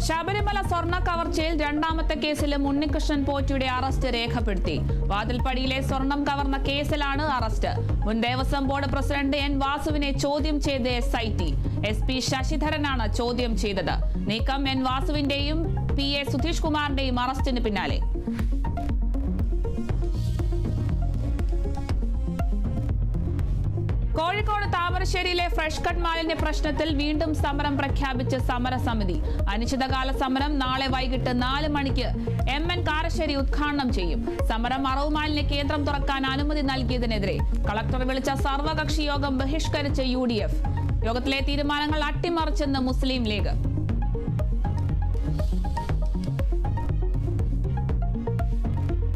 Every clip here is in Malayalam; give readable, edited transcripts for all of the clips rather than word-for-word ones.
ശബരിമല സ്വർണ്ണ കവർച്ചയിൽ രണ്ടാമത്തെ കേസിലും ഉണ്ണികൃഷ്ണൻ പോറ്റിയുടെ അറസ്റ്റ് രേഖപ്പെടുത്തി. വാതിൽപ്പടിയിലെ സ്വർണം കവർന്ന കേസിലാണ് അറസ്റ്റ്. മുൻ ദേവസ്വം ബോർഡ് പ്രസിഡന്റ് എൻ വാസുവിനെ ചോദ്യം ചെയ്ത് SIT. SP ശശിധരനാണ് ചോദ്യം ചെയ്തത്. നീക്കം എൻ വാസുവിന്റെയും PA സുധീഷ് കുമാറിന്റെയും അറസ്റ്റിന് പിന്നാലെ. കോഴിക്കോട് താമരശ്ശേരിയിലെ ഫ്രഷ് കട്ട് മാലിന്യ പ്രശ്നത്തിൽ വീണ്ടും സമരം പ്രഖ്യാപിച്ച് സമരസമിതി. അനിശ്ചിതകാല സമരം നാളെ വൈകിട്ട് 4 മണിക്ക് MN കാരശ്ശേരി ഉദ്ഘാടനം ചെയ്യും. സമരം അറവ് മാലിന്യ കേന്ദ്രം തുറക്കാൻ അനുമതി നൽകിയതിനെതിരെ കളക്ടർ വിളിച്ച സർവകക്ഷി യോഗം ബഹിഷ്കരിച്ച് UDF. യോഗത്തിലെ തീരുമാനങ്ങൾ അട്ടിമറിച്ചെന്ന് മുസ്ലിം ലീഗ്.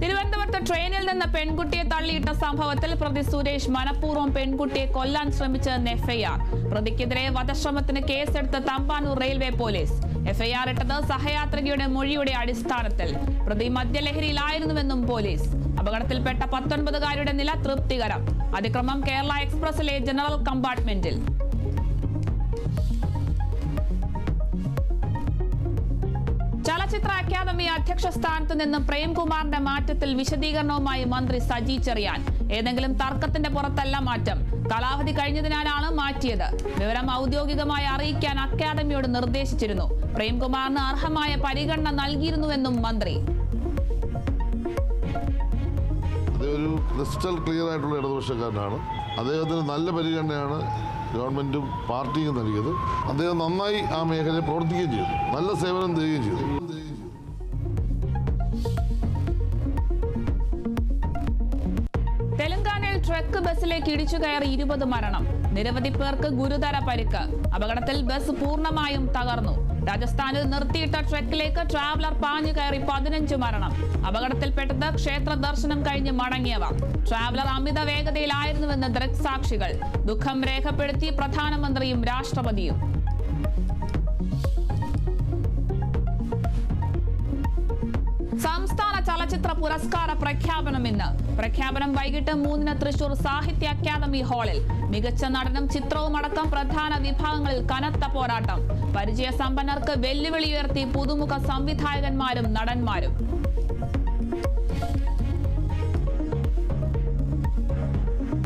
തിരുവനന്തപുരത്ത് ട്രെയിനിൽ നിന്ന് പെൺകുട്ടിയെ തള്ളിയിട്ട സംഭവത്തിൽ പ്രതി സുരേഷ് മനഃപൂർവ്വം പെൺകുട്ടിയെ കൊല്ലാൻ ശ്രമിച്ചെന്ന് FIR. പ്രതിക്കെതിരെ വധശ്രമത്തിന് കേസെടുത്ത തമ്പാനൂർ റെയിൽവേ പോലീസ്. FIR ഇട്ടത് സഹയാത്രികയുടെ മൊഴിയുടെ അടിസ്ഥാനത്തിൽ. പ്രതി മദ്യലഹരിയിലായിരുന്നുവെന്നും പോലീസ്. അപകടത്തിൽപ്പെട്ട 19-കാരിയുടെ നില തൃപ്തികരം. അതിക്രമം കേരള എക്സ്പ്രസിലെ ജനറൽ കമ്പാർട്ട്മെന്റിൽ. ചലച്ചിത്ര അക്കാദമി അധ്യക്ഷ സ്ഥാനത്ത് നിന്ന് പ്രേംകുമാറിന്റെ മാറ്റത്തിൽ വിശദീകരണവുമായി മന്ത്രി സജി ചെറിയാൻ. ഏതെങ്കിലും തർക്കത്തിന്റെ പുറത്തല്ല മാറ്റം. കാലാവധി കഴിഞ്ഞതിനാലാണ് മാറ്റിയത്. വിവരം ഔദ്യോഗികമായി അറിയിക്കാൻ അക്കാദമിയോട് നിർദ്ദേശിച്ചിരുന്നു. പ്രേംകുമാറിന് അർഹമായ പരിഗണന നൽകിയിരുന്നുവെന്നും മന്ത്രി. ഒരു ക്രിസ്റ്റൽ ക്ലിയർ ആയിട്ടുള്ള ഇടതുപക്ഷക്കാരനാണ്. അദ്ദേഹത്തിന് നല്ല പരിഗണനയാണ് ഗവൺമെന്റും പാർട്ടിയും നൽകിയത്. അദ്ദേഹം നന്നായി ആ മേഖലയിൽ പ്രവർത്തിക്കുകയും ചെയ്തു. നല്ല സേവനം തരികയും ചെയ്തു. തെലങ്കാനയിൽ ട്രക്ക് ബസ്സിലേക്ക് ഇടിച്ചു കയറി 20 മരണം. നിരവധി പേർക്ക് ഗുരുതര പരിക്ക്. അപകടത്തിൽ ബസ് പൂർണ്ണമായും തകർന്നു. രാജസ്ഥാനിൽ നിർത്തിയിട്ട ട്രക്കിലേക്ക് ട്രാവലർ പാഞ്ഞു കയറി 15 മരണം. അപകടത്തിൽപ്പെട്ടത് ക്ഷേത്ര ദർശനം കഴിഞ്ഞ് മടങ്ങിയവർ. ട്രാവലർ അമിത വേഗതയിലായിരുന്നുവെന്ന് ദൃക്സാക്ഷികൾ. ദുഃഖം രേഖപ്പെടുത്തി പ്രധാനമന്ത്രിയും രാഷ്ട്രപതിയും. സംസ്ഥാന ചലച്ചിത്ര പുരസ്കാര പ്രഖ്യാപനം ഇന്ന്. പ്രഖ്യാപനം വൈകിട്ട് 3 തൃശൂർ സാഹിത്യ അക്കാദമി ഹാളിൽ. മികച്ച നടനും ചിത്രവും അടക്കം പ്രധാന വിഭാഗങ്ങളിൽ കനത്ത പോരാട്ടം. പരിചയസമ്പന്നർക്ക് വെല്ലുവിളി ഉയർത്തി പുതുമുഖ സംവിധായകന്മാരും നടന്മാരും.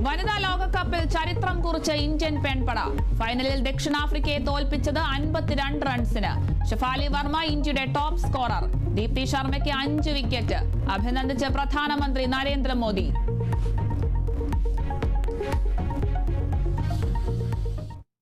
വനിതാ ലോകകപ്പിൽ ചരിത്രം കുറിച്ച ഇന്ത്യൻ പെൺപട. ഫൈനലിൽ ദക്ഷിണാഫ്രിക്കയെ തോൽപ്പിച്ചത് 52 റൺസിന്. ഷഫാലി വർമ്മ ഇന്ത്യയുടെ ടോപ്പ് സ്കോറർ. ദീപ്തി ശർമ്മയ്ക്ക് 5 വിക്കറ്റ്. അഭിനന്ദിച്ച് പ്രധാനമന്ത്രി നരേന്ദ്രമോദി.